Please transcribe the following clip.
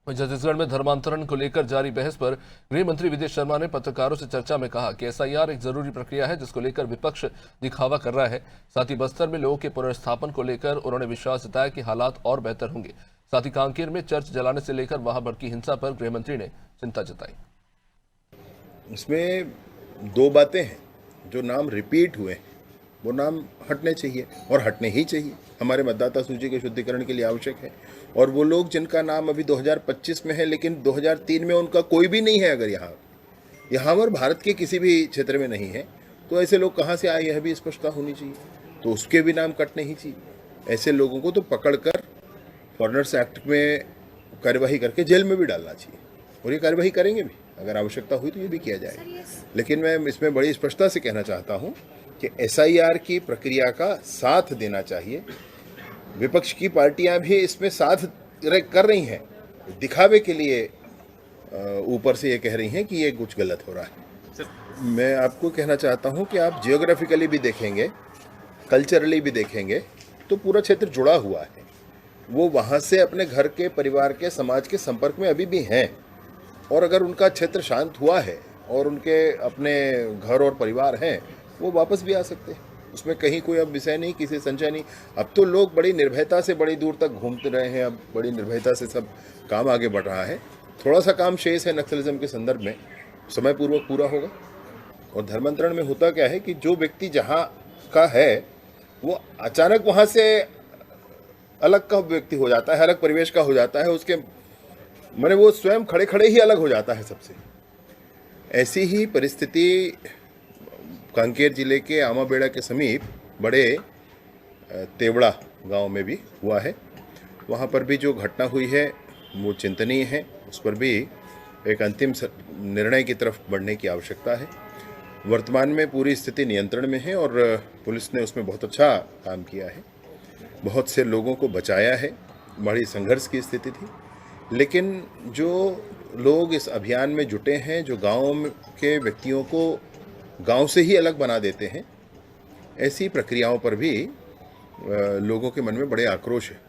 छत्तीसगढ़ में धर्मांतरण को लेकर जारी बहस पर गृह मंत्री विजय शर्मा ने पत्रकारों से चर्चा में कहा कि एसआईआर एक जरूरी प्रक्रिया है जिसको लेकर विपक्ष दिखावा कर रहा है। साथ ही बस्तर में लोगों के पुनर्स्थापन को लेकर उन्होंने विश्वास जताया कि हालात और बेहतर होंगे। साथ ही कांकेर में चर्च जलाने से लेकर वहां भड़की हिंसा पर गृह मंत्री ने चिंता जताई। इसमें दो बातें हैं। जो नाम रिपीट हुए वो नाम हटने चाहिए और हटने ही चाहिए। हमारे मतदाता सूची के शुद्धिकरण के लिए आवश्यक है। और वो लोग जिनका नाम अभी 2025 में है लेकिन 2003 में उनका कोई भी नहीं है, अगर यहाँ पर भारत के किसी भी क्षेत्र में नहीं है, तो ऐसे लोग कहाँ से आए यह भी स्पष्टता होनी चाहिए। तो उसके भी नाम कटने ही चाहिए। ऐसे लोगों को तो पकड़कर फॉरेनर्स एक्ट में कार्यवाही करके जेल में भी डालना चाहिए और ये कार्यवाही करेंगे भी, अगर आवश्यकता हुई तो ये भी किया जाएगा। लेकिन मैं इसमें बड़ी स्पष्टता से कहना चाहता हूँ कि एसआईआर की प्रक्रिया का साथ देना चाहिए। विपक्ष की पार्टियां भी इसमें साथ कर रही हैं, दिखावे के लिए ऊपर से ये कह रही हैं कि ये कुछ गलत हो रहा है। मैं आपको कहना चाहता हूँ कि आप जियोग्राफिकली भी देखेंगे, कल्चरली भी देखेंगे तो पूरा क्षेत्र जुड़ा हुआ है। वो वहाँ से अपने घर के, परिवार के, समाज के संपर्क में अभी भी हैं। और अगर उनका क्षेत्र शांत हुआ है और उनके अपने घर और परिवार हैं, वो वापस भी आ सकते हैं। उसमें कहीं कोई अब विषय नहीं, किसी संशय नहीं। अब तो लोग बड़ी निर्भयता से बड़ी दूर तक घूमते रहे हैं। अब बड़ी निर्भयता से सब काम आगे बढ़ रहा है। थोड़ा सा काम शेष है नक्सलिज्म के संदर्भ में, समय पूर्वक पूरा होगा। और धर्मांतरण में होता क्या है कि जो व्यक्ति जहाँ का है वो अचानक वहाँ से अलग का व्यक्ति हो जाता है, अलग परिवेश का हो जाता है। उसके मैंने वो स्वयं खड़े खड़े ही अलग हो जाता है सबसे। ऐसी ही परिस्थिति कांकेर जिले के आमाबेड़ा के समीप बड़े तेवड़ा गांव में भी हुआ है। वहां पर भी जो घटना हुई है वो चिंतनीय है। उस पर भी एक अंतिम निर्णय की तरफ बढ़ने की आवश्यकता है। वर्तमान में पूरी स्थिति नियंत्रण में है और पुलिस ने उसमें बहुत अच्छा काम किया है। बहुत से लोगों को बचाया है। बड़ी संघर्ष की स्थिति थी, लेकिन जो लोग इस अभियान में जुटे हैं, जो गांव के व्यक्तियों को गांव से ही अलग बना देते हैं, ऐसी प्रक्रियाओं पर भी लोगों के मन में बड़े आक्रोश है।